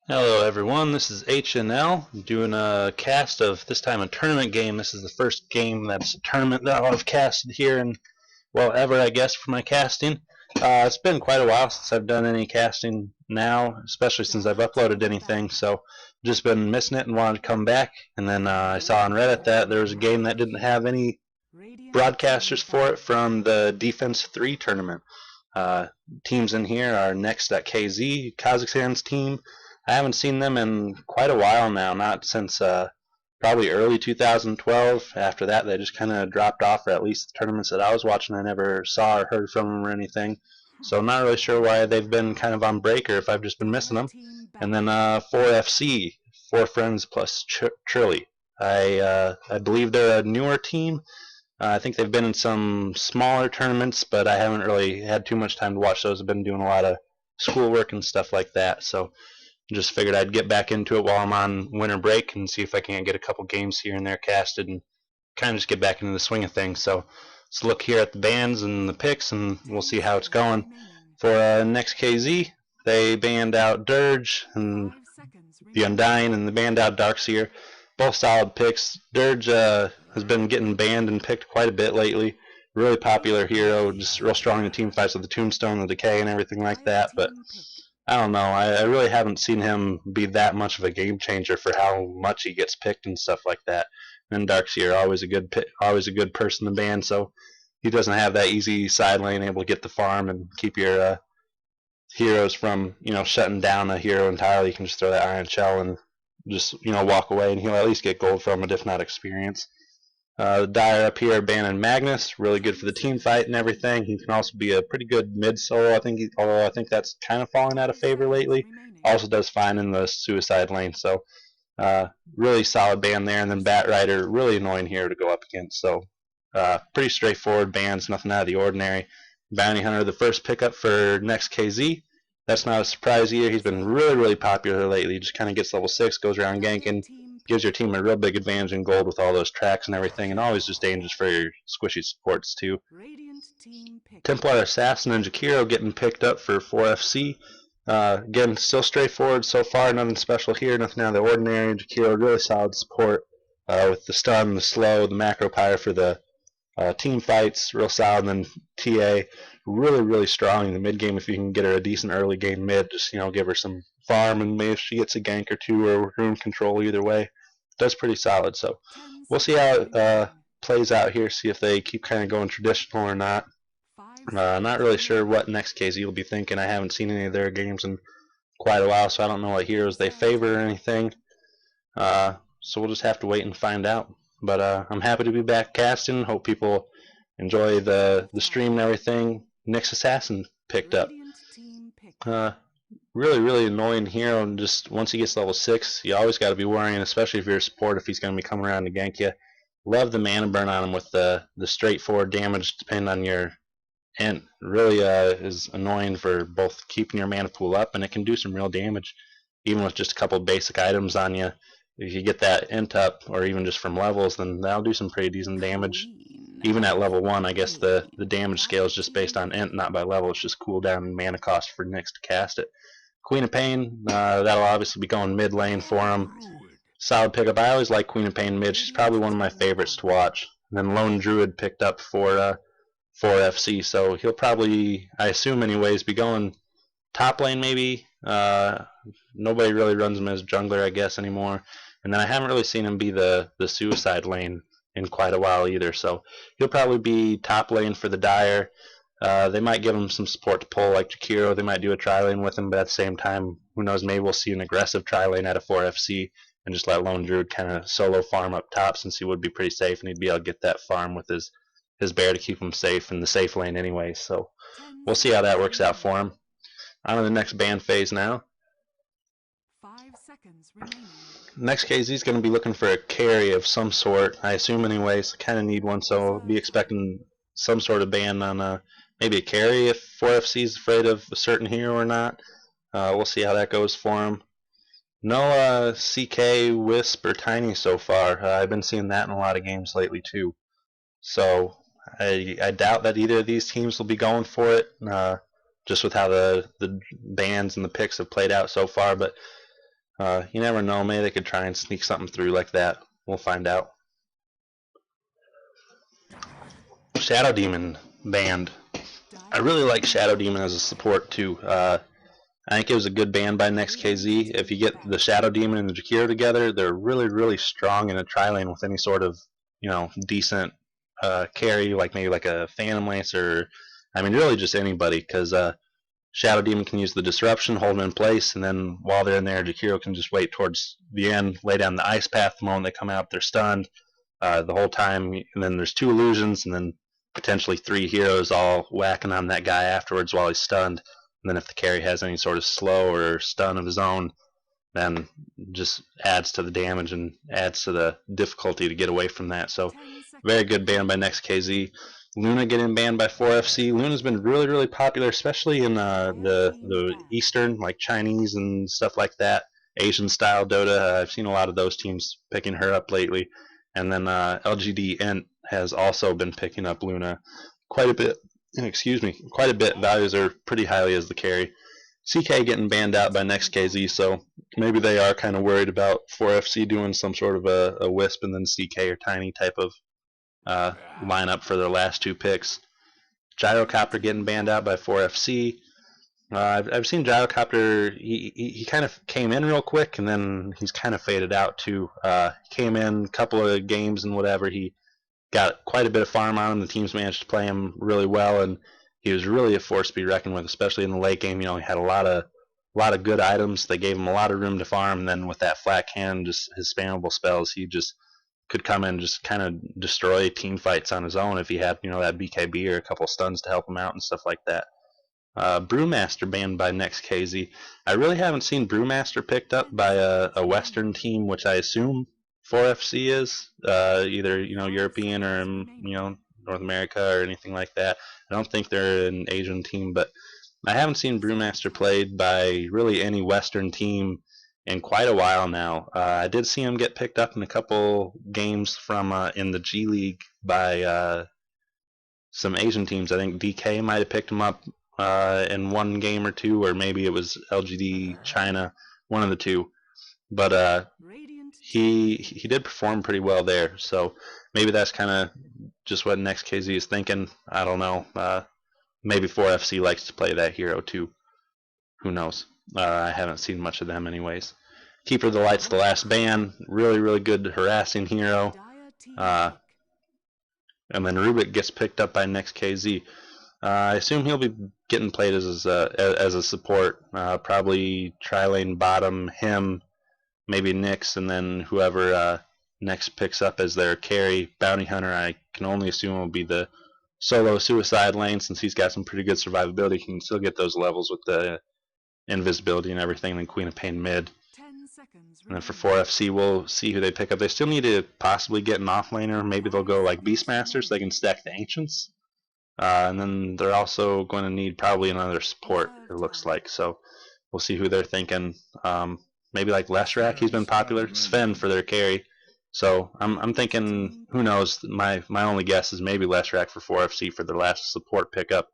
Hello everyone, this is HNL doing a cast of this time a tournament game. This is the first game that's a tournament that I've casted here and well ever I guess for my casting. It's been quite a while since I've done any casting now, especially since I've uploaded anything, so just been missing it and wanted to come back. And then I saw on Reddit that there was a game that didn't have any broadcasters for it from the Defense 3 tournament. Uh, Teams in here are Next.Kz, Kazakhstan's team. I haven't seen them in quite a while now, not since probably early 2012. After that, they just kind of dropped off, or at least the tournaments that I was watching, I never saw or heard from them or anything. So I'm not really sure why they've been kind of on break or if I've just been missing them. And then 4FC, 4 Friends plus Chrillee. I believe they're a newer team. I think they've been in some smaller tournaments, but I haven't really had too much time to watch those. I've been doing a lot of schoolwork and stuff like that, so just figured I'd get back into it while I'm on winter break and see if I can't get a couple games here and there casted and kind of just get back into the swing of things. So let's look here at the bands and the picks, and we'll see how it's going. For NextKZ, they banned out Dirge and the Undying, and they banned out Darkseer. Both solid picks. Dirge has been getting banned and picked quite a bit lately. Really popular hero, just real strong in the team fights with the Tombstone, the Decay, and everything like that. But I don't know. I really haven't seen him be that much of a game changer for how much he gets picked and stuff like that. And Darkseer always a good person to ban, so he doesn't have that easy side lane able to get the farm and keep your heroes from shutting down a hero entirely. You can just throw that Iron Shell and just walk away, and he'll at least get gold from it, if not experience. Dire up here banning Magnus, really good for the team fight and everything. He can also be a pretty good mid solo. Although I think that's kind of fallen out of favor lately. Also does fine in the suicide lane. So really solid ban there. And then Batrider, really annoying here to go up against. So pretty straightforward bans, nothing out of the ordinary. Bounty Hunter, the first pickup for NextKz. That's not a surprise either. He's been really popular lately. He just kind of gets level 6, goes around ganking, gives your team a real big advantage in gold with all those tracks and everything, and always just dangerous for your squishy supports too. Templar Assassin and Jakiro getting picked up for 4FC. Again, still straightforward so far, nothing special here, nothing out of the ordinary. Jakiro, really solid support with the stun, the slow, the macro pyre for the team fights, real solid. And then TA, really strong in the mid game. If you can get her a decent early game mid, just give her some farm, and maybe if she gets a gank or two or room control, either way, does pretty solid. So we'll see how it plays out here, see if they keep kind of going traditional or not. Not really sure what NextKz will be thinking. I haven't seen any of their games in quite a while, so I don't know what heroes they favor or anything. So we'll just have to wait and find out. But I'm happy to be back casting. Hope people enjoy the stream and everything. Nyx Assassin picked up. Really annoying hero, and just once he gets level 6, you always got to be worrying, especially if you're a support, if he's going to be coming around to gank you. Love the mana burn on him with the straightforward damage depending on your int. Really is annoying for both keeping your mana pool up, and it can do some real damage even with just a couple basic items on you. If you get that int up, or even just from levels, then that'll do some pretty decent damage. Even at level 1, I guess the damage scale is just based on int, not by level. It's just cooldown and mana cost for Nyx to cast it. Queen of Pain, that'll obviously be going mid lane for him. Solid pickup. I always like Queen of Pain mid. She's probably one of my favorites to watch. And then Lone Druid picked up for 4FC, so he'll probably, I assume anyways, be going top lane maybe. Nobody really runs him as jungler, I guess, anymore. And then I haven't really seen him be the suicide lane in quite a while either, so he'll probably be top lane for the Dire. They might give him some support to pull like Jakiro. They might do a tri-lane with him, but at the same time, who knows, maybe we'll see an aggressive tri-lane out of 4FC and just let Lone Druid kind of solo farm up top, since he would be pretty safe and he'd be able to get that farm with his bear to keep him safe in the safe lane anyway. So we'll see how that works out for him. On to the next ban phase now. 5 seconds remaining. NextKz is going to be looking for a carry of some sort, I assume anyways. Kind of need one, so be expecting some sort of ban on maybe a carry if 4FC is afraid of a certain hero or not. We'll see how that goes for him. No CK, Wisp, or Tiny so far. I've been seeing that in a lot of games lately too. So I doubt that either of these teams will be going for it, just with how the bans and the picks have played out so far. But You never know, maybe they could try and sneak something through like that. We'll find out. Shadow Demon banned. I really like Shadow Demon as a support too. I think it was a good ban by NextKZ. If you get the Shadow Demon and the Jakiro together, they're really, really strong in a tri-lane with any sort of, decent carry, like maybe like a Phantom Lance or, I mean, really just anybody, because Shadow Demon can use the Disruption, hold them in place, and then while they're in there, Jakiro can just wait towards the end, lay down the Ice Path. The moment they come out, they're stunned the whole time, and then there's 2 illusions, and then potentially 3 heroes all whacking on that guy afterwards while he's stunned. And then if the carry has any sort of slow or stun of his own, then just adds to the damage and adds to the difficulty to get away from that. So very good ban by NextKZ. Luna getting banned by 4FC. Luna's been really, really popular, especially in the Eastern, like Chinese and stuff like that. Asian style Dota. I've seen a lot of those teams picking her up lately. And then LGD Ent has also been picking up Luna quite a bit. Quite a bit. Values are pretty highly as the carry. CK getting banned out by NextKZ, so maybe they are kind of worried about 4FC doing some sort of a Wisp and then CK or Tiny type of lineup for their last 2 picks. Gyrocopter getting banned out by 4FC. I've seen Gyrocopter, he kind of came in real quick and then he's kind of faded out too. Came in a couple of games and whatever, he got quite a bit of farm on him. The teams managed to play him really well, and he was really a force to be reckoned with, especially in the late game. He had a lot of good items. They gave him a lot of room to farm, and then with that flat cannon, just his spammable spells, he just could come in and just kind of destroy team fights on his own if he had that BKB or a couple stuns to help him out and stuff like that. Brewmaster banned by NextKZ. I really haven't seen Brewmaster picked up by a Western team, which I assume 4FC is either European or North America or anything like that. I don't think they're an Asian team, but I haven't seen Brewmaster played by really any Western team in quite a while now. I did see him get picked up in a couple games from in the G League by some Asian teams. I think DK might have picked him up in 1 game or 2, or maybe it was LGD China, one of the 2. But he did perform pretty well there, so maybe that's kind of just what NextKZ is thinking. I don't know. Maybe 4FC likes to play that hero too. Who knows? I haven't seen much of them anyways. Keeper of the Light's the last ban. Really, really good harassing hero. And then Rubik gets picked up by NextKZ. I assume he'll be getting played as a support. Probably tri-lane bottom, him, maybe Nyx, and then whoever Next picks up as their carry. Bounty Hunter, I can only assume, will be the solo suicide lane, since he's got some pretty good survivability. He can still get those levels with the invisibility and everything. Then Queen of Pain mid. 10 seconds. And then for 4FC, we'll see who they pick up. They still need to possibly get an offlaner. Maybe they'll go like Beastmaster so they can stack the Ancients. And then they're also going to need probably another support, it looks like. So we'll see who they're thinking. Maybe like Leshrac, he's been popular. Sven for their carry. So I'm thinking, who knows? My only guess is maybe Leshrac for 4FC for their last support pickup.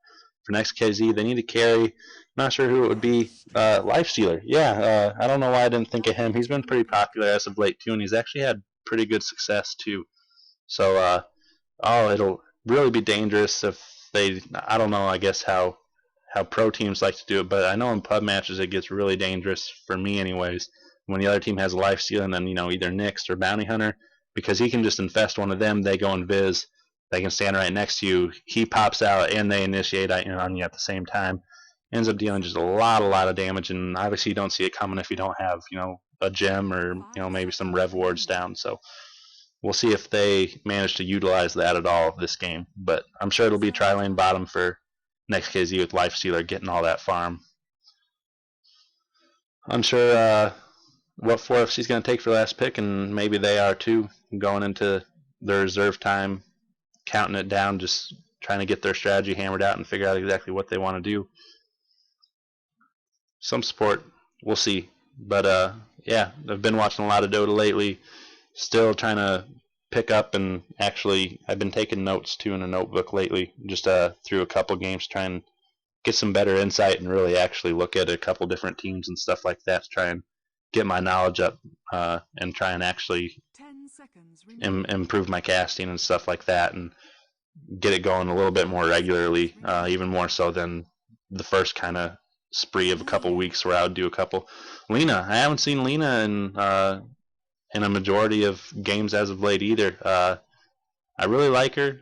For NextKZ, they need a carry. Not sure who it would be. Lifestealer. Yeah, I don't know why I didn't think of him. He's been pretty popular as of late too, and he's actually had pretty good success too. So it'll really be dangerous if they. I don't know. I guess how pro teams like to do it, but I know in pub matches it gets really dangerous for me, anyways. When the other team has a lifesteal, and then either Nyx or Bounty Hunter, because he can just infest one of them. They go invis. They can stand right next to you. He pops out, and they initiate on you at the same time. Ends up dealing just a lot of damage, and obviously you don't see it coming if you don't have a gem or maybe some rev wards down. So we'll see if they manage to utilize that at all this game. But I'm sure it'll be tri-lane bottom for NextKZ with Lifestealer getting all that farm. Unsure what 4FC is going to take for last pick, and maybe they are too, going into their reserve time, counting it down, just trying to get their strategy hammered out and figure out exactly what they want to do. Some support, we'll see. But yeah, I've been watching a lot of Dota lately, still trying to pick up, and actually I've been taking notes too in a notebook lately, just through a couple games, trying to get some better insight and really actually look at a couple different teams and stuff like that to try and get my knowledge up and try and actually 10 seconds remaining. improve my casting and stuff like that, and get it going a little bit more regularly, even more so than the first kind of spree of a couple weeks where I would do a couple. Lena, I haven't seen Lena in a majority of games as of late either. I really like her.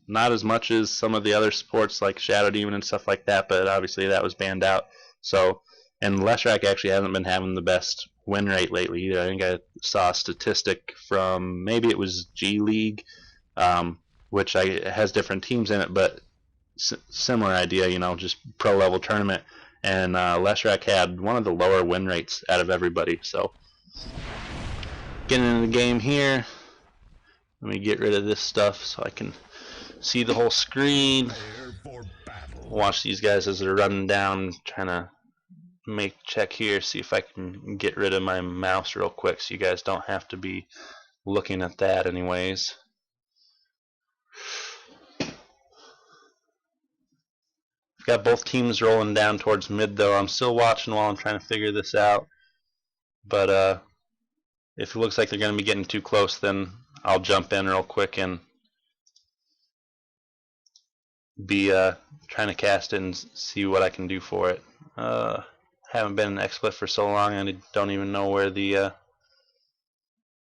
Not as much as some of the other sports like Shadow Demon and stuff like that, but obviously that was banned out. So, and Leshrac actually hasn't been having the best win rate lately either. I think I saw a statistic from maybe it was G League, which has different teams in it, but similar idea, just pro level tournament. And Leshrac had one of the lower win rates out of everybody. So, getting into the game here. Let me get rid of this stuff so I can see the whole screen. Watch these guys as they're running down, trying to check here, see if I can get rid of my mouse real quick so you guys don't have to be looking at that anyways. Got both teams rolling down towards mid though. I'm still watching while I'm trying to figure this out. But if it looks like they're going to be getting too close, then I'll jump in real quick and be trying to cast it and see what I can do for it. Haven't been in XSplit for so long, I don't even know where the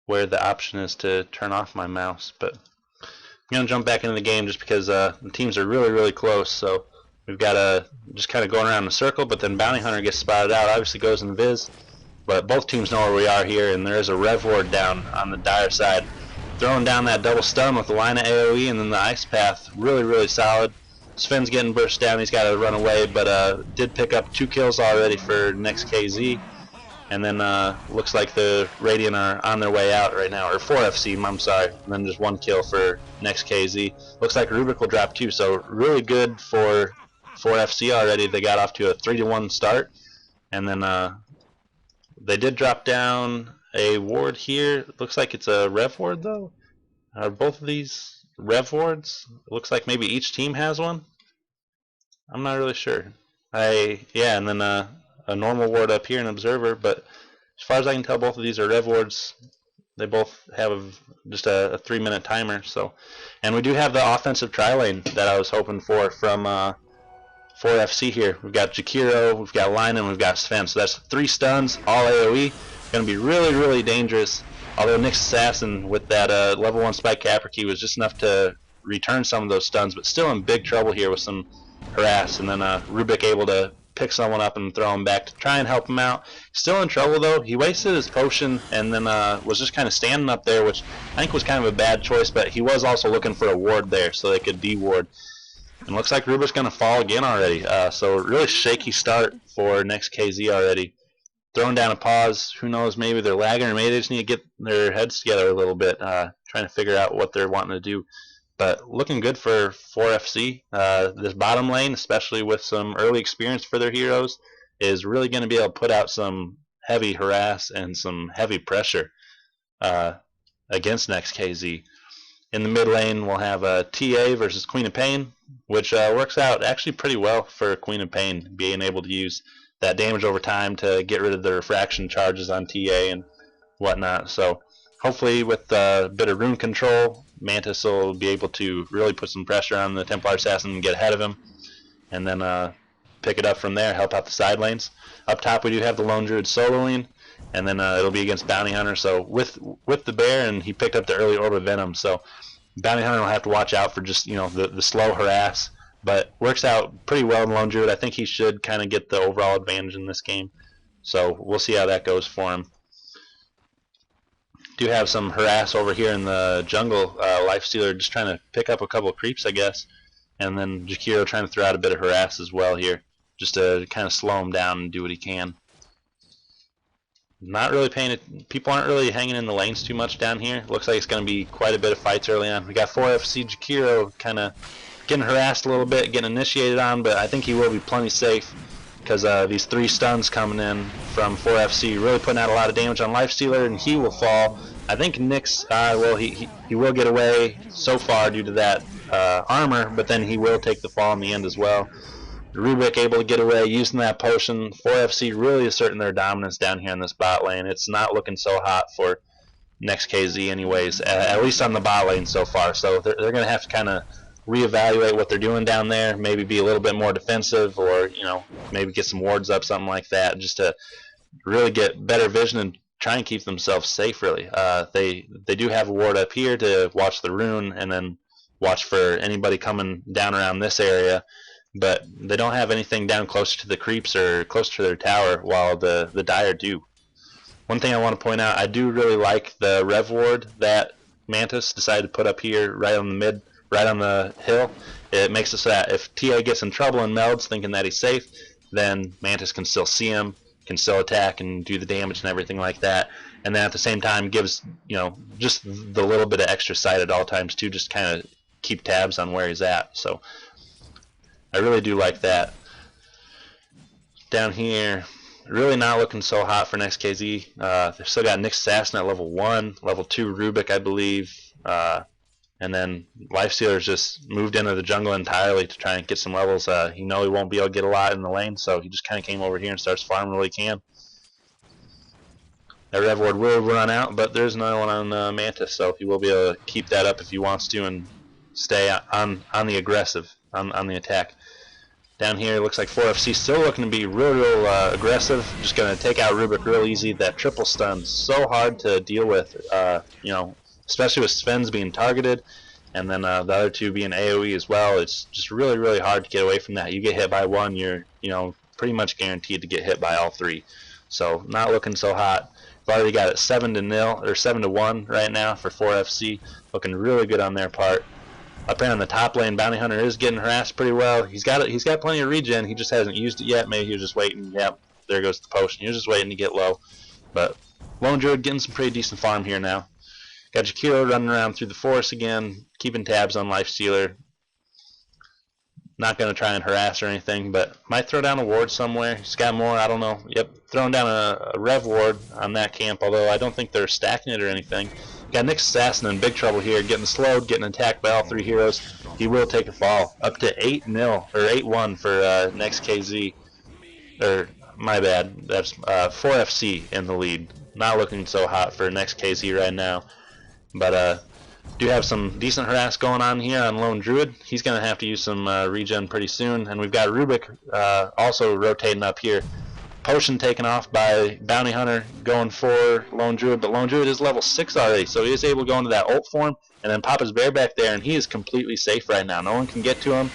option is to turn off my mouse. But I'm going to jump back into the game just because the teams are really, really close. So we've got to just kind of going around in a circle, but then Bounty Hunter gets spotted out, obviously goes in Viz. But both teams know where we are here, and there is a Rev Ward down on the Dire side. Throwing down that double stun with the line of AoE and then the Ice Path. Really, really solid. Sven's getting burst down. He's got to run away, but did pick up 2 kills already for Next.Kz. And then looks like the Radiant are on their way out right now, or 4FC, I'm sorry. And then just 1 kill for Next.Kz. Looks like Rubik will drop 2, so really good for 4FC already. They got off to a 3-1 start. And then they did drop down a ward here. Looks like it's a Rev Ward though. Are both of these Rev Wards? It looks like maybe each team has one. I'm not really sure. Yeah, and then a normal ward up here, an Observer. But as far as I can tell, both of these are Rev Wards. They both have just a 3-minute timer. So, and we do have the offensive tri-lane that I was hoping for from 4FC here. We've got Jakiro, we've got Line, and we've got Sven. So that's 3 stuns, all AoE. Going to be really, really dangerous. Although Nyx Assassin with that level 1 Spike Capper Key was just enough to return some of those stuns, but still in big trouble here with some harass. And then Rubik able to pick someone up and throw him back to try and help him out. Still in trouble though. He wasted his potion and then was just kind of standing up there, which I think was kind of a bad choice, but he was also looking for a ward there so they could de-ward. And looks like Rubik's going to fall again already. So really shaky start for Next.Kz already. Throwing down a pause. Who knows, maybe they're lagging or maybe they just need to get their heads together a little bit, trying to figure out what they're wanting to do. But looking good for 4FC. This bottom lane, especially with some early experience for their heroes, is really going to be able to put out some heavy harass and some heavy pressure against Next.Kz. In the mid lane, we'll have TA versus Queen of Pain, which works out actually pretty well for Queen of Pain, being able to use that damage over time to get rid of the refraction charges on TA and whatnot. So hopefully with a bit of rune control, Mantis will be able to really put some pressure on the Templar Assassin and get ahead of him, and then pick it up from there, help out the side lanes. Up top we do have the Lone Druid soloing, and then it'll be against Bounty Hunter. So with the bear, and he picked up the early Orb of Venom, so Bounty Hunter will have to watch out for just the slow harass, but works out pretty well in Lone Druid. I think he should kind of get the overall advantage in this game, so we'll see how that goes for him. Do have some harass over here in the jungle. Lifestealer just trying to pick up a couple of creeps, I guess, and then Jakiro trying to throw out a bit of harass as well here, just to kind of slow him down and do what he can. Not really paying it. People aren't really hanging in the lanes too much down here. Looks like it's going to be quite a bit of fights early on. We got 4FC Jakiro kind of getting harassed a little bit, getting initiated on, but I think he will be plenty safe because these 3 stuns coming in from 4FC really putting out a lot of damage on Lifestealer, and he will fall. I think Nyx, well, he will get away so far due to that armor, but then he will take the fall in the end as well. Rubik able to get away using that potion. 4FC really asserting their dominance down here in this bot lane. It's not looking so hot for NextKZ anyways, at least on the bot lane so far. So they're going to have to kind of reevaluate what they're doing down there, maybe be a little bit more defensive, or maybe get some wards up, something like that, just to really get better vision and try and keep themselves safe. Really, they do have a ward up here to watch the rune and then watch for anybody coming down around this area, but they don't have anything down closer to the creeps or closer to their tower, while the Dire do. One thing I want to point out, I do really like the Rev Ward that Mantis decided to put up here right on the hill. It makes it so that if TA gets in trouble and melds thinking that he's safe, then Mantis can still see him, can still attack and do the damage and everything like that. And then at the same time gives, just the little bit of extra sight at all times too, just kind of keep tabs on where he's at. So I really do like that. Down here, really not looking so hot for NextKZ. They've still got Nick Assassin at level 1, level 2 Rubik, I believe. And then Lifestealer's just moved into the jungle entirely to try and get some levels. He won't be able to get a lot in the lane, so he just kind of came over here and starts farming what he can. That Rev Ward will run out, but there's another one on Mantis, so he will be able to keep that up if he wants to and stay on the aggressive, on the attack. Down here, it looks like 4FC still looking to be real aggressive. Just going to take out Rubik real easy. That triple stun so hard to deal with, especially with Sven's being targeted, and then the other two being AoE as well. It's just really, really hard to get away from that. You get hit by one, you're pretty much guaranteed to get hit by all three. So not looking so hot. We've already got it 7-0 or 7-1 right now for 4FC. Looking really good on their part. Up here on the top lane, Bounty Hunter is getting harassed pretty well. He's got plenty of regen. He just hasn't used it yet. Maybe he was just waiting. Yep, there goes the potion. He was just waiting to get low. But Lone Druid getting some pretty decent farm here now. Got Jakiro running around through the forest again, keeping tabs on Lifestealer. Not going to try and harass or anything, but might throw down a ward somewhere. He's got more, I don't know. Yep, throwing down a Rev Ward on that camp, although I don't think they're stacking it or anything. Got Nick's Assassin in big trouble here, getting slowed, getting attacked by all three heroes. He will take a fall. Up to 8-0, or 8-1 for NextKz. Or, my bad, that's 4FC in the lead. Not looking so hot for NextKz right now. But do have some decent harass going on here on Lone Druid. He's going to have to use some regen pretty soon. And we've got Rubik also rotating up here. Potion taken off by Bounty Hunter going for Lone Druid, but Lone Druid is level 6 already, so he is able to go into that ult form and then pop his bear back there, and he is completely safe right now. No one can get to him.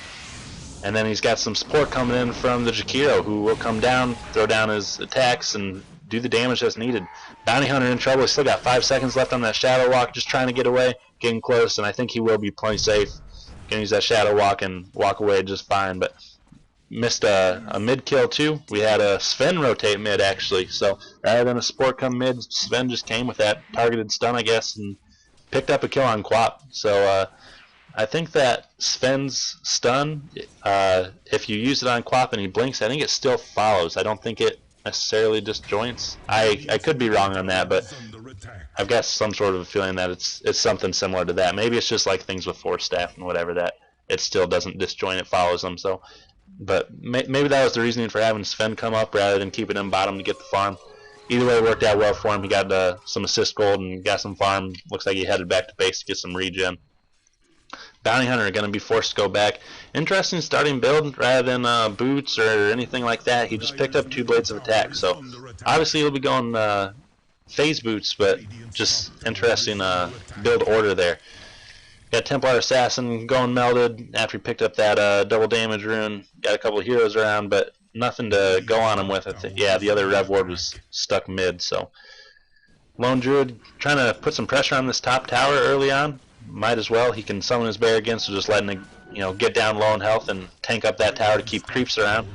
And then he's got some support coming in from the Jakiro, who will come down, throw down his attacks, and do the damage that's needed. Bounty Hunter in trouble. He's still got 5 seconds left on that Shadow Walk, just trying to get away, getting close, and I think he will be plenty safe. Gonna use that Shadow Walk and walk away just fine, but missed a mid kill too. We had a Sven rotate mid actually, so rather than a support come mid, Sven just came with that targeted stun, I guess, and picked up a kill on Quap. So I think that Sven's stun, if you use it on Quap and he blinks, I think it still follows. I don't think it necessarily disjoints. I could be wrong on that, but I've got some sort of a feeling that it's something similar to that. Maybe it's just like things with Force Staff and whatever, that it still doesn't disjoint, it follows them. So, but maybe that was the reasoning for having Sven come up rather than keeping him bottom to get the farm. Either way, it worked out well for him. He got some assist gold and got some farm. Looks like he headed back to base to get some regen. Bounty Hunter are going to be forced to go back. Interesting starting build rather than boots or anything like that. He just picked up 2 blades of attack. So obviously he'll be going phase boots, but just interesting build order there. Got Templar Assassin going melded after he picked up that double damage rune. Got a couple of heroes around, but nothing to go on him with. Yeah, the other Rev Ward was stuck mid. So Lone Druid trying to put some pressure on this top tower early on. Might as well. He can summon his bear again, so just letting it, get down low in health and tank up that tower to keep creeps around.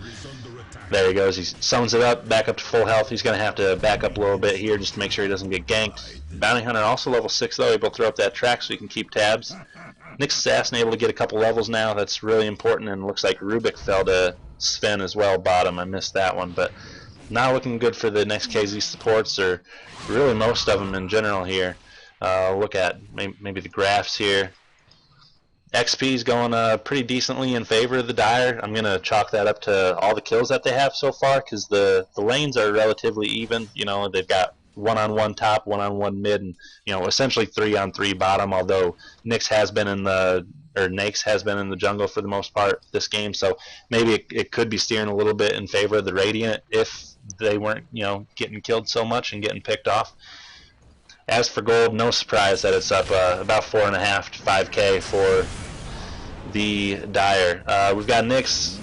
There he goes. He summons it up, back up to full health. He's going to have to back up a little bit here just to make sure he doesn't get ganked. Bounty Hunter also level 6 though, able to throw up that track so he can keep tabs. Nick's Assassin able to get a couple levels now. That's really important, and looks like Rubik fell to Sven as well, bottom. I missed that one, but not looking good for the NextKz supports, or really most of them in general here. Look at maybe the graphs here. XP is going pretty decently in favor of the Dire. I'm going to chalk that up to all the kills that they have so far, because the lanes are relatively even. You know, they've got 1-on-1 top, 1-on-1 mid, and essentially 3-on-3 bottom. Although Nyx has been in the jungle for the most part this game, so maybe it could be steering a little bit in favor of the Radiant if they weren't getting killed so much and getting picked off. As for gold, no surprise that it's up about 4.5 to 5K for the Dire. We've got Nyx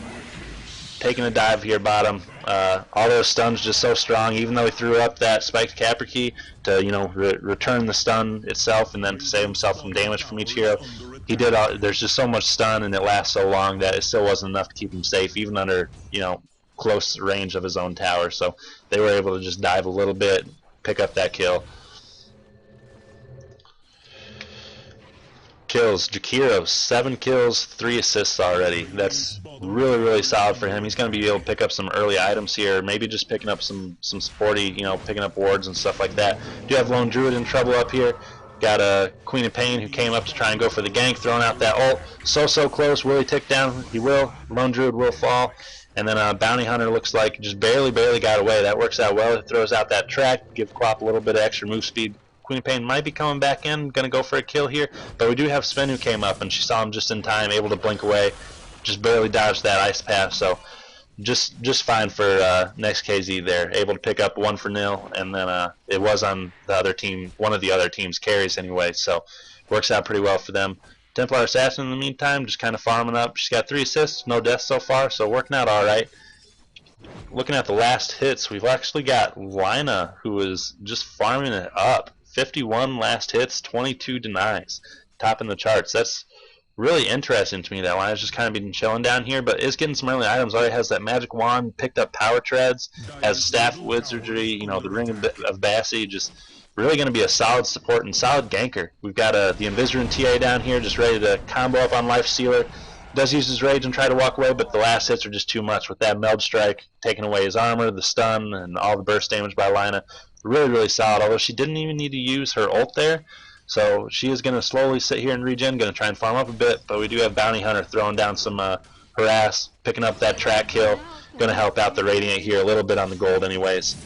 taking a dive here bottom. All those stuns just so strong, even though he threw up that spiked Capra key to return the stun itself and then to save himself from damage from each hero. He did. There's just so much stun and it lasts so long that it still wasn't enough to keep him safe, even under close range of his own tower. So they were able to just dive a little bit, pick up that kill. Kills. Jakiro, 7 kills, 3 assists already. That's really, really solid for him. He's going to be able to pick up some early items here, maybe just picking up some sporty, picking up wards and stuff like that. Do have Lone Druid in trouble up here. Got a Queen of Pain who came up to try and go for the gank, throwing out that ult. So close. Will he tick down? He will. Lone Druid will fall. And then Bounty Hunter looks like just barely got away. That works out well. It throws out that track, give Quap a little bit of extra move speed. Queen of Pain might be coming back in, going to go for a kill here, but we do have Sven who came up, and she saw him just in time, able to blink away, just barely dodged that ice path, so just fine for NextKz there, able to pick up 1-0, and then it was on the other team, one of the other team's carries anyway, so works out pretty well for them. Templar Assassin in the meantime, just kind of farming up. She's got 3 assists, no deaths so far, so working out alright. Looking at the last hits, we've actually got Lina, who is just farming it up. 51 last hits, 22 denies, topping the charts. That's really interesting to me. That Lina's just kind of been chilling down here, but is getting some early items. Already has that magic wand, picked up power treads, has a staff of wizardry, the ring of Bassi, just really going to be a solid support and solid ganker. We've got the Invisory TA down here, just ready to combo up on Life Stealer. Does use his rage and try to walk away, but the last hits are just too much with that meld strike, taking away his armor, the stun, and all the burst damage by Lina. Really solid, although she didn't even need to use her ult there. So she is going to slowly sit here and regen, going to try and farm up a bit, but we do have Bounty Hunter throwing down some harass, picking up that track kill, going to help out the Radiant here a little bit on the gold anyways.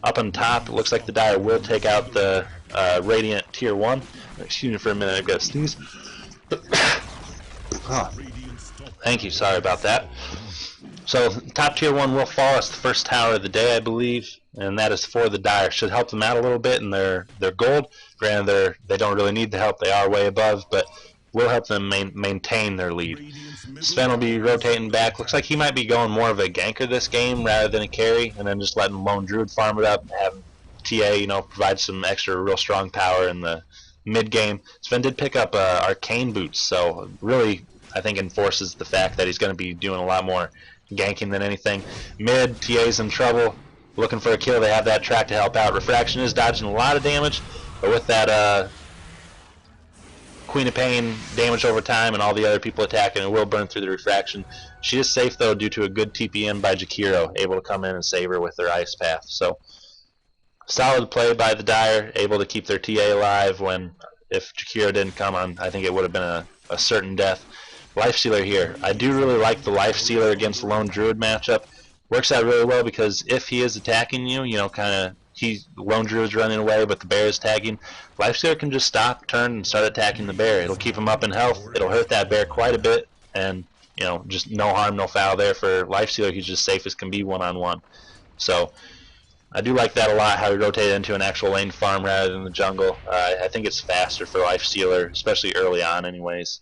Up on top, it looks like the Dire will take out the Radiant Tier 1. Excuse me for a minute, I've got to sneeze. Oh. Thank you, sorry about that. So top Tier 1 will fall. It's the first tower of the day, I believe, and that is for the Dire. Should help them out a little bit in their gold. Granted, they don't really need the help. They are way above, but will help them maintain their lead. Sven will be rotating back. Looks like he might be going more of a ganker this game rather than a carry, and then just letting Lone Druid farm it up, have TA, provide some extra real strong power in the mid game. Sven did pick up arcane boots, so really I think enforces the fact that he's going to be doing a lot more ganking than anything. Mid, TA's in trouble, looking for a kill. They have that track to help out. Refraction is dodging a lot of damage, but with that Queen of Pain damage over time and all the other people attacking, it will burn through the refraction. She is safe though due to a good TP in by Jakiro, able to come in and save her with their ice path. So solid play by the Dire, able to keep their TA alive when, if Jakiro didn't come on, I think it would have been a certain death. Life Stealer here. I do really like the Life Stealer against the Lone Druid matchup. Works out really well because if he is attacking you, Lone Druid's running away, but the bear is tagging. Life Stealer can just stop, turn, and start attacking the bear. It'll keep him up in health. It'll hurt that bear quite a bit, and just no harm, no foul there for Life Stealer. He's just safe as can be one-on-one. So I do like that a lot, how he rotated into an actual lane farm rather than the jungle. I think it's faster for Life Stealer, especially early on anyways.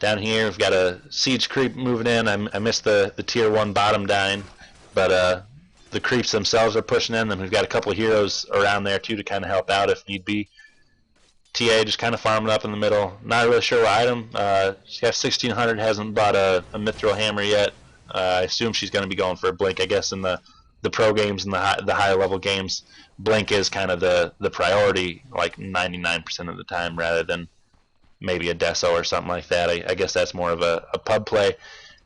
Down here, we've got a siege creep moving in. I missed the tier 1 bottom dying, but the creeps themselves are pushing in. Then we've got a couple of heroes around there too to kind of help out if need be. TA just kind of farming up in the middle. Not really sure what item. She's got 1600, hasn't bought a Mithril hammer yet. I assume she's going to be going for a blink. I guess in the pro games and the higher level games, blink is kind of the priority, like 99% of the time, rather than maybe a Deso or something like that. I guess that's more of a pub play.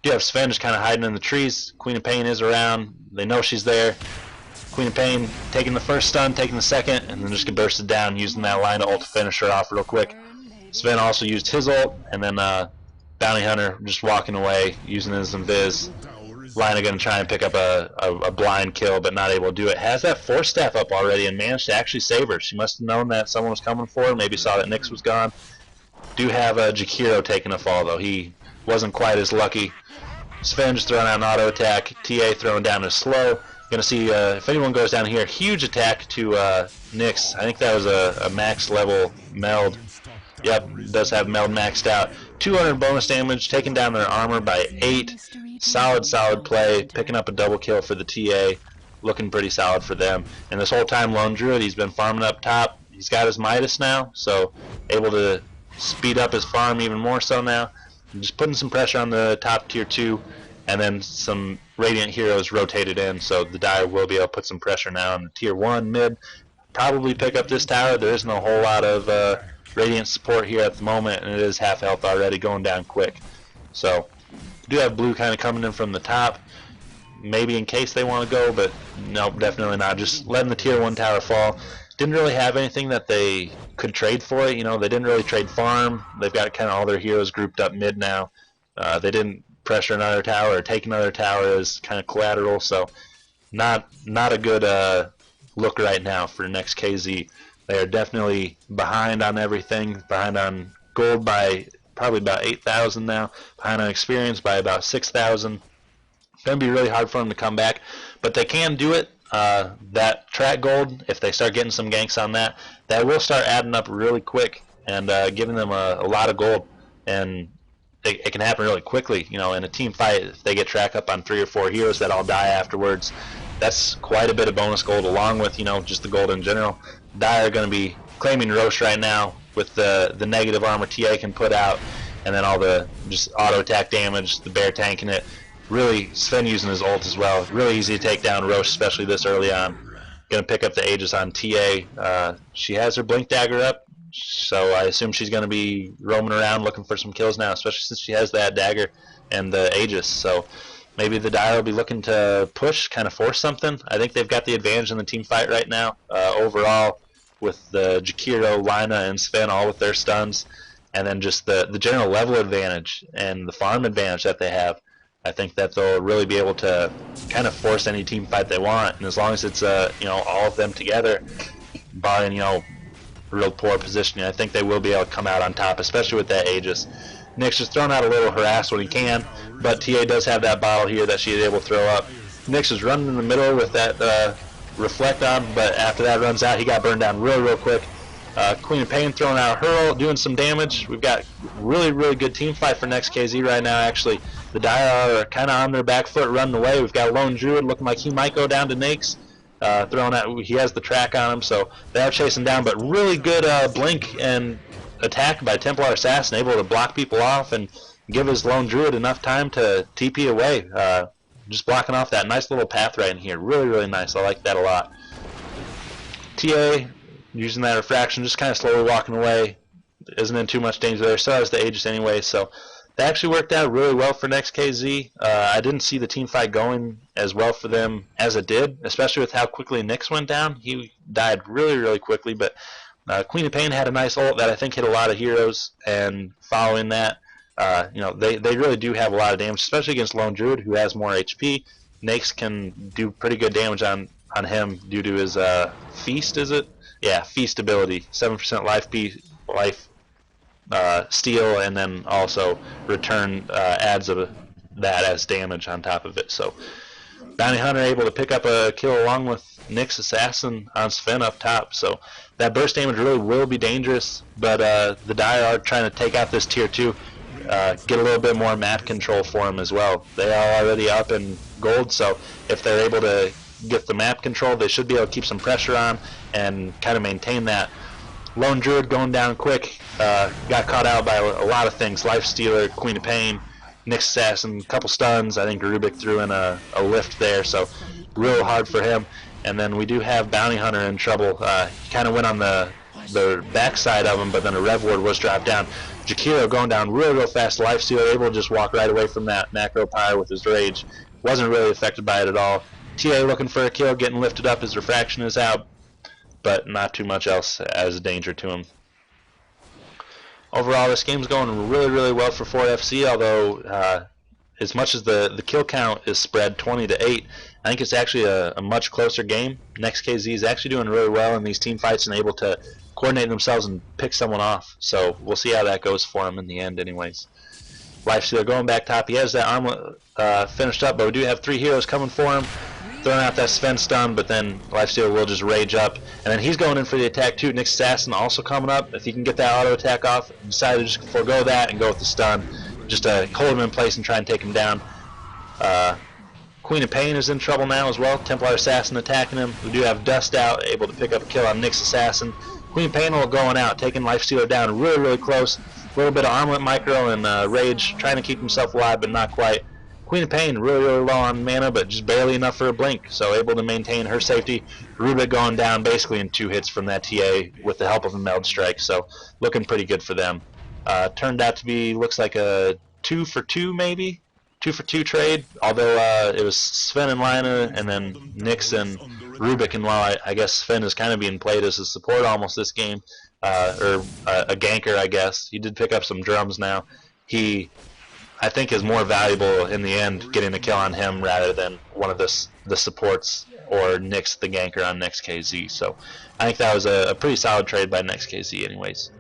You have Sven just kind of hiding in the trees. Queen of Pain is around. They know she's there. Queen of Pain taking the first stun, taking the second, and then just get bursted down using that line of ult to finish her off real quick. Sven also used his ult, and then Bounty Hunter just walking away, using his invis. Lina going to try and pick up a blind kill, but not able to do it. Has that force staff up already and managed to actually save her. She must have known that someone was coming for her, maybe saw that Nyx was gone. Do have Jakiro taking a fall, though. He wasn't quite as lucky. Sven just throwing out an auto attack. TA throwing down a slow. Going to see if anyone goes down here. Huge attack to Nyx. I think that was a max level meld. Yep, does have meld maxed out. 200 bonus damage, taking down their armor by 8. Solid play, picking up a double kill for the TA. Looking pretty solid for them. And this whole time, Lone Druid, he's been farming up top. He's got his Midas now, so able to speed up his farm even more so now. And just putting some pressure on the top tier 2, and then some Radiant heroes rotated in, so the Dire will be able to put some pressure now on the tier 1 mid. Probably pick up this tower. There isn't a whole lot of Radiant support here at the moment, and it is half health already, going down quick. So, do have blue kind of coming in from the top, maybe in case they want to go, but no, definitely not. Just letting the tier 1 tower fall. Didn't really have anything that they could trade for it. You know, they didn't really trade farm. They've got kind of all their heroes grouped up mid now. They didn't pressure another tower or take another tower as kind of collateral, so not a good look right now for NextKz. They are definitely behind on everything, behind on gold by probably about 8,000 now, behind on experience by about 6,000. Going to be really hard for them to come back, but they can do it. That track gold, if they start getting some ganks on that, that will start adding up really quick and giving them a lot of gold. And it can happen really quickly. You know, in a team fight, if they get track up on 3 or 4 heroes that all die afterwards, that's quite a bit of bonus gold, along with, you know, just the gold in general. Dire are going to be claiming Roche right now with the negative armor TA can put out, and then all the just auto attack damage, the bear tanking it. Really, Sven using his ult as well. Really easy to take down Roche, especially this early on. Going to pick up the Aegis on TA. She has her Blink Dagger up, so I assume she's going to be roaming around looking for some kills now, especially since she has that dagger and the Aegis. So maybe the Dire will be looking to push, kind of force something. I think they've got the advantage in the team fight right now, overall, with the Jakiro, Lina, and Sven all with their stuns, and then just the general level advantage and the farm advantage that they have. I think that they'll really be able to kind of force any team fight they want, and as long as it's you know, all of them together, barring, you know, real poor positioning, I think they will be able to come out on top, especially with that Aegis. Nyx just throwing out a little harass when he can, but TA does have that bottle here that she is able to throw up. Nyx is running in the middle with that reflect on, but after that runs out, he got burned down real quick. Queen of Pain throwing out her ult, doing some damage. We've got really good team fight for NextKz right now, actually. The Dire are kind of on their back foot, running away. We've got Lone Druid looking like he might go down to Nyx. Throwing out, he has the track on him, so they are chasing down, but really good blink and attack by Templar Assassin, able to block people off and give his Lone Druid enough time to TP away. Just blocking off that nice little path right in here. Really nice. I like that a lot. TA using that refraction, just kind of slowly walking away. Isn't in too much danger there. So has the Aegis anyway, so that actually worked out really well for NextKz. I didn't see the team fight going as well for them as it did, especially with how quickly Nyx went down. He died really quickly, but Queen of Pain had a nice ult that I think hit a lot of heroes, and following that, you know, they really do have a lot of damage, especially against Lone Druid, who has more HP. Nyx can do pretty good damage on him due to his Feast, is it? Yeah, Feast ability. 7% life steal, and then also return adds of that as damage on top of it. So Bounty Hunter able to pick up a kill along with Nyx Assassin on Sven up top. So that burst damage really will be dangerous, but the Dire are trying to take out this tier 2, get a little bit more map control for them as well. They are already up in gold, so if they're able to get the map control, they should be able to keep some pressure on and kind of maintain that. Lone Druid going down quick, got caught out by a lot of things. Life Stealer, Queen of Pain, Nyx Assassin, a couple stuns. I think Rubik threw in a lift there, so real hard for him. And then we do have Bounty Hunter in trouble. He kind of went on the backside of him, but then a Rev Ward was dropped down. Jakiro going down real fast. Life Stealer able to just walk right away from that macro pyre with his rage. Wasn't really affected by it at all. TA looking for a kill, getting lifted up. His refraction is out, but not too much else as a danger to him. Overall, this game's going really, really well for Ford FC, although as much as the kill count is spread 20 to 8, I think it's actually a much closer game. NextKZ is actually doing really well in these team fights and able to coordinate themselves and pick someone off. So we'll see how that goes for him in the end anyways. Lifestealer going back top. He has that armlet finished up, but we do have 3 heroes coming for him. Throwing out that Sven stun, but then Lifestealer will just rage up. And then he's going in for the attack too. Nick's Assassin also coming up. If he can get that auto attack off, decided to just forego that and go with the stun. Just to hold him in place and try and take him down. Queen of Pain is in trouble now as well. Templar Assassin attacking him. We do have Dust out, able to pick up a kill on Nick's Assassin. Queen of Pain will going out, taking Lifestealer down really, really close. A little bit of Armlet Micro and Rage, trying to keep himself alive, but not quite. Queen of Pain really, really low on mana, but just barely enough for a blink, so able to maintain her safety. Rubik going down basically in 2 hits from that TA with the help of a Meld Strike, so looking pretty good for them. Turned out to be, looks like a 2 for 2 maybe? 2 for 2 trade, although it was Sven and Lina, and then Nyx and Rubik, and while I guess Sven is kind of being played as a support almost this game, or a ganker I guess. He did pick up some drums now. He, I think, is more valuable in the end getting a kill on him rather than one of the supports or Nyx the ganker on NextKz. So I think that was a pretty solid trade by NextKZ anyways.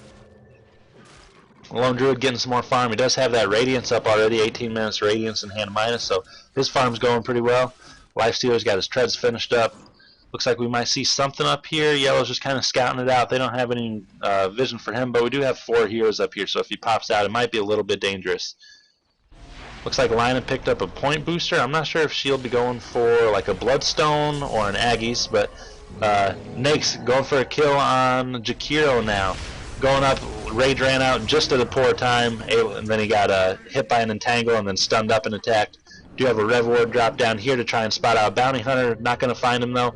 Lone Druid getting some more farm. He does have that Radiance up already, 18 minutes Radiance and Hand Minus, so his farm's going pretty well. Lifestealer's got his treads finished up. Looks like we might see something up here. Yellow's just kind of scouting it out. They don't have any vision for him, but we do have 4 heroes up here, so if he pops out, it might be a little bit dangerous. Looks like Lina picked up a point booster. I'm not sure if she'll be going for like a Bloodstone or an Aggies, but Nyx going for a kill on Jakiro now. Going up, Rage ran out just at a poor time, and then he got hit by an Entangle and then stunned up and attacked. Do have a Rev Ward drop down here to try and spot out Bounty Hunter. Not going to find him though.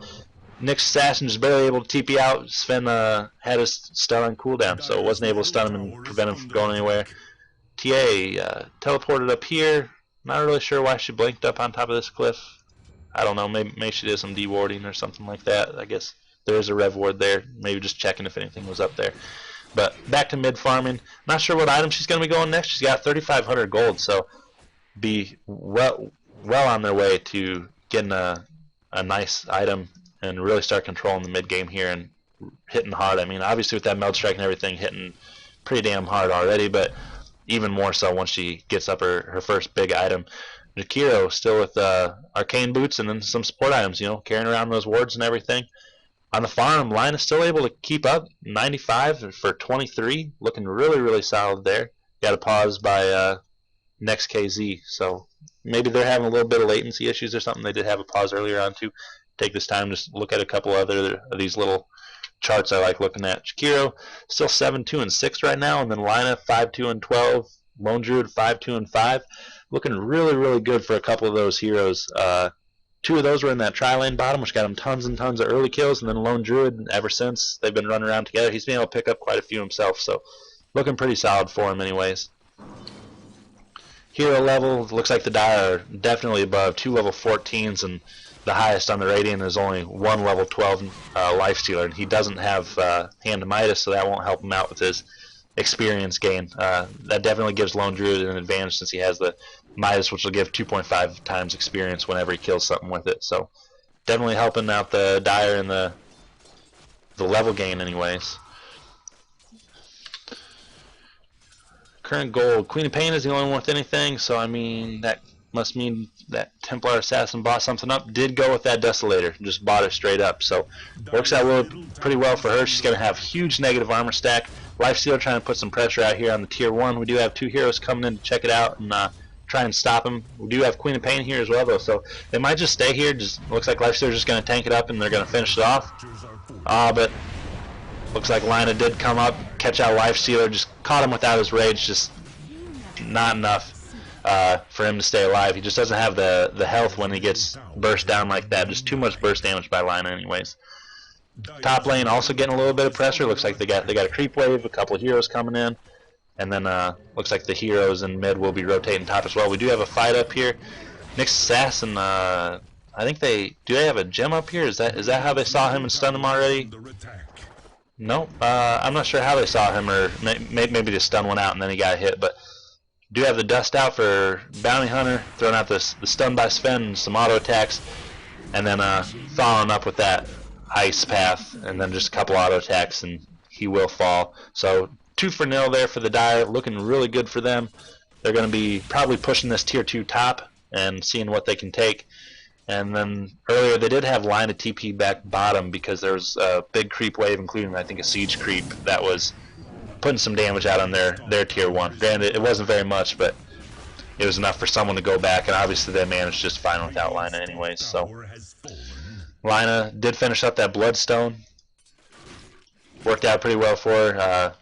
Nyx Assassin just barely able to TP out. Sven had his stun on cooldown, so wasn't able to stun him and prevent him from going anywhere. TA teleported up here. Not really sure why she blinked up on top of this cliff. I don't know, maybe she did some dewarding or something like that. I guess there is a Rev Ward there. Maybe just checking if anything was up there. But back to mid farming. Not sure what item she's going to be going next. She's got 3,500 gold, so be well on their way to getting a nice item and really start controlling the mid game here and hitting hard. I mean, obviously with that Meld Strike and everything, hitting pretty damn hard already, but even more so once she gets up her first big item. Jakiro still with Arcane Boots and then some support items, you know, carrying around those wards and everything. On the farm, Line is still able to keep up, 95 for 23, looking really, really solid there. Got a pause by NextKz, so maybe they're having a little bit of latency issues or something. They did have a pause earlier on too. Take this time to look at a couple other of these little charts I like looking at. Jakiro still 7-2 and 6 right now, and then Lina 5-2 and 12. Lone Druid 5-2 and 5, looking really, really good for a couple of those heroes. 2 of those were in that tri-lane bottom, which got him tons and tons of early kills, and then Lone Druid, ever since, they've been running around together. He's been able to pick up quite a few himself, so looking pretty solid for him anyways. Hero level, looks like the die are definitely above 2 level 14s, and the highest on the Radiant is only 1 level 12 Lifestealer, and he doesn't have Hand of Midas, so that won't help him out with his experience gain. That definitely gives Lone Druid an advantage since he has the Midas, which will give 2.5 times experience whenever he kills something with it. So definitely helping out the Dire in the level gain anyways. Current gold. Queen of Pain is the only one with anything, so I mean that must mean that Templar Assassin bought something up. Did go with that Desolator, just bought it straight up, so works out pretty well for her. She's going to have huge negative armor stack. Lifestealer trying to put some pressure out here on the tier 1. We do have 2 heroes coming in to check it out and try and stop him. We do have Queen of Pain here as well though, so they might just stay here. Just looks like Lifestealer's just going to tank it up and they're going to finish it off. But looks like Lina did come up, catch out Lifestealer, just caught him without his rage, just not enough for him to stay alive. He just doesn't have the health when he gets burst down like that. Just too much burst damage by Lina anyways. Top lane also getting a little bit of pressure. Looks like they got a creep wave, a couple of heroes coming in, and then looks like the heroes in mid will be rotating top as well. We do have a fight up here. Nick's Assassin, I think they have a gem up here. Is that how they saw him and stunned him already? Nope. I'm not sure how they saw him, or maybe the stun went out and then he got hit. But do have the dust out for Bounty Hunter, throwing out the stun by Sven, and some auto attacks, and then following up with that ice path, and then just a couple auto attacks, and he will fall. So 2 for 0 there for the Dire, looking really good for them. They're going to be probably pushing this tier 2 top and seeing what they can take. And then earlier they did have line of TP back bottom because there was a big creep wave, including I think a siege creep that was putting some damage out on their tier 1. Granted, it wasn't very much, but it was enough for someone to go back, and obviously they managed just fine without Lina anyways. So Lina did finish up that Bloodstone. Worked out pretty well for her.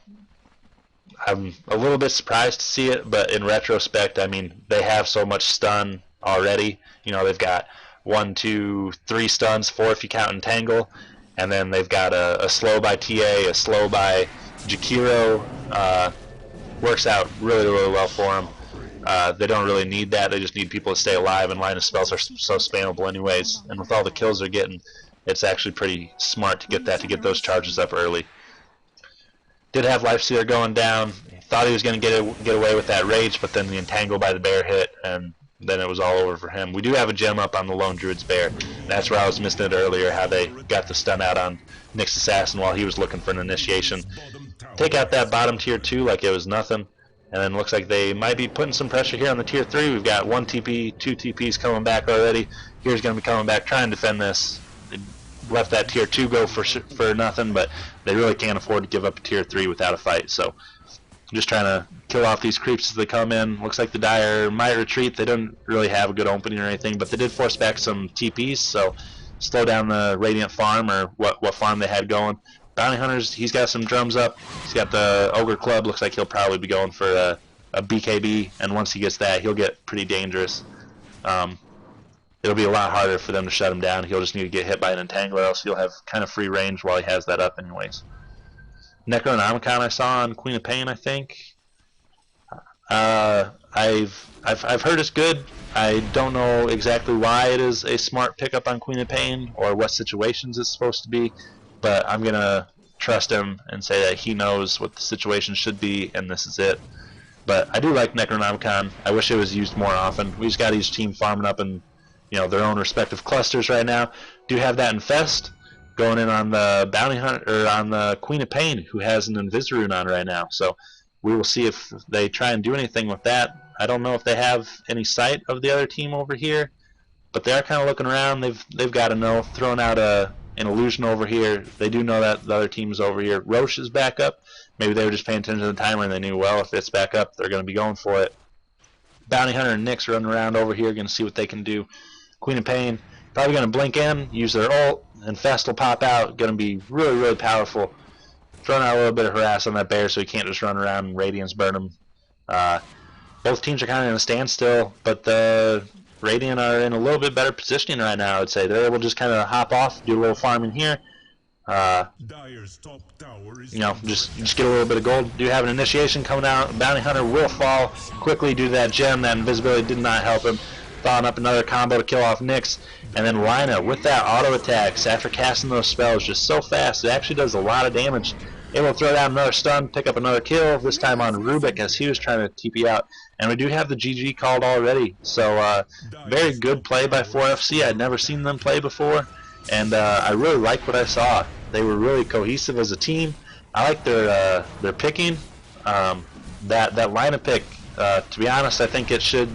I'm a little bit surprised to see it, but in retrospect, I mean, they have so much stun already. You know, they've got 1, 2, 3 stuns, 4 if you count Entangle, and then they've got a slow by TA, a slow by Jakiro. Works out really, really well for them. They don't really need that. They just need people to stay alive, and line of spells are so spammable anyways. And with all the kills they're getting, it's actually pretty smart to get those charges up early. Did have Lifestealer going down. Thought he was going to get away with that rage, but then the Entangle by the bear hit, and then it was all over for him. We do have a gem up on the Lone Druid's bear. That's where I was missing it earlier, how they got the stun out on Nyx Assassin while he was looking for an initiation. Take out that bottom tier 2 like it was nothing. And then looks like they might be putting some pressure here on the tier 3. We've got 1 TP, 2 TPs coming back already. Here's going to be coming back trying to defend this. They left that tier 2 go for nothing, but they really can't afford to give up a tier 3 without a fight. So just trying to kill off these creeps as they come in. Looks like the Dire might retreat. They don't really have a good opening or anything, but they did force back some TPs, so slow down the Radiant farm, or what farm they had going. Bounty Hunters, he's got some drums up. He's got the Ogre Club. Looks like he'll probably be going for a BKB, and once he gets that, he'll get pretty dangerous. It'll be a lot harder for them to shut him down. He'll just need to get hit by an Entangler, else he'll have kind of free range while he has that up anyways. Necronomicon I saw on Queen of Pain, I think. I've heard it's good. I don't know exactly why it is a smart pickup on Queen of Pain or what situations it's supposed to be, but I'm gonna trust him and say that he knows what the situation should be, and this is it. But I do like Necronomicon. I wish it was used more often. We just got each team farming up in, you know, their own respective clusters right now. Do have that Infest going in on the Bounty Hunter, or on the Queen of Pain, who has an Invisirune on right now. So we will see if they try and do anything with that. I don't know if they have any sight of the other team over here, but they are kind of looking around. They've got to know. Throwing out an illusion over here. They do know that the other team is over here. Roche is back up. Maybe they were just paying attention to the timer and they knew, well, if it's back up, they're going to be going for it. Bounty Hunter and Nyx running around over here, going to see what they can do. Queen of Pain probably going to blink in, use their ult, and Fest will pop out. Going to be really, really powerful. Throwing out a little bit of harass on that bear so he can't just run around and Radiance burn him. Both teams are kind of in a standstill, but the Radiant are in a little bit better positioning right now, I would say. They're able to just kind of hop off, do a little farming here. You know, just get a little bit of gold. Do have an initiation coming out. Bounty Hunter will fall quickly due to that gem. That invisibility did not help him. Following up another combo to kill off Nyx. And then Lina with that auto attacks after casting those spells just so fast. It actually does a lot of damage. Able to throw down another stun, pick up another kill, this time on Rubik as he was trying to TP out. And we do have the GG called already. So very good play by 4FC. I'd never seen them play before. And I really liked what I saw. They were really cohesive as a team. I like their picking. That lineup pick, to be honest, I think it should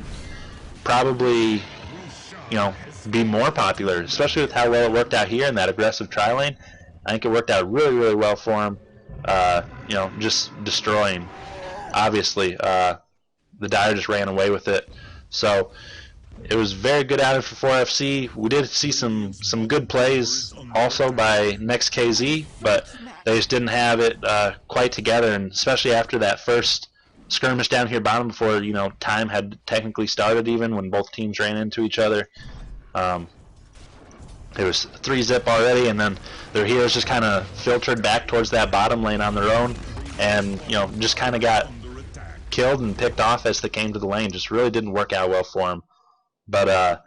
probably, you know, be more popular, especially with how well it worked out here in that aggressive tri-lane. I think it worked out really, really well for him. You know, just destroying. Obviously, the Dire just ran away with it. So it was very good outing for 4FC. We did see some good plays also by NextKz, but they just didn't have it quite together, and especially after that first skirmish down here bottom before, you know, time had technically started, even when both teams ran into each other. It was 3-zip already, and then their heroes just kind of filtered back towards that bottom lane on their own, and, you know, just kind of got killed and picked off as they came to the lane. Just really didn't work out well for them. But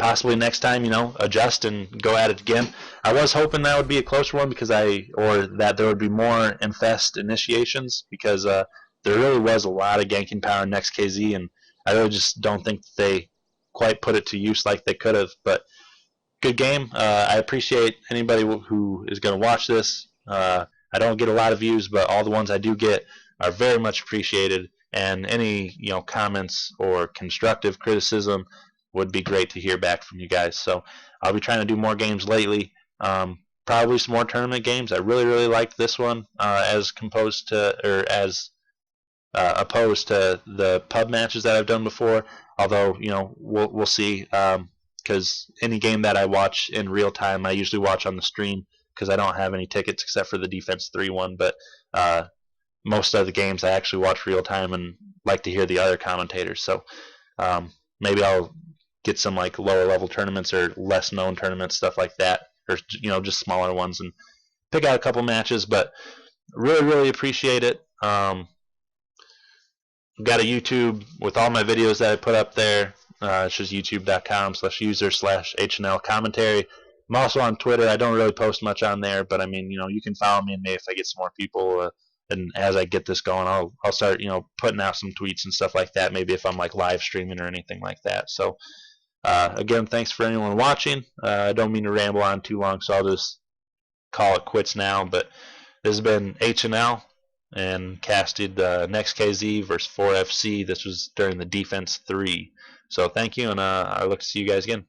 possibly next time, adjust and go at it again. I was hoping that would be a closer one or that there would be more infest initiations because there really was a lot of ganking power in NextKZ, and I really just don't think they quite put it to use like they could have. But good game. I appreciate anybody who is going to watch this. I don't get a lot of views, but all the ones I do get are very much appreciated. And any comments or constructive criticism would be great to hear back from you guys. So I'll be trying to do more games lately. Probably some more tournament games. I really liked this one as opposed to the pub matches that I've done before. Although we'll see. Because any game that I watch in real time, I usually watch on the stream because I don't have any tickets except for the Defense 3 one. But most of the games I actually watch real time and like to hear the other commentators. So maybe I'll get some like lower level tournaments or less known tournaments, stuff like that, or just smaller ones and pick out a couple matches. But really appreciate it. Got a YouTube with all my videos that I put up there. It's just youtube.com/user/HNL commentary. I'm also on Twitter. I don't really post much on there, but I mean, you can follow me, and maybe if I get some more people, and as I get this going, I'll start, putting out some tweets and stuff like that. Maybe if I'm like live streaming or anything like that. So again, thanks for anyone watching. I don't mean to ramble on too long, so I'll just call it quits now. But this has been HNL. And casted NextKZ versus 4FC. This was during the Defense 3. So thank you, and I look to see you guys again.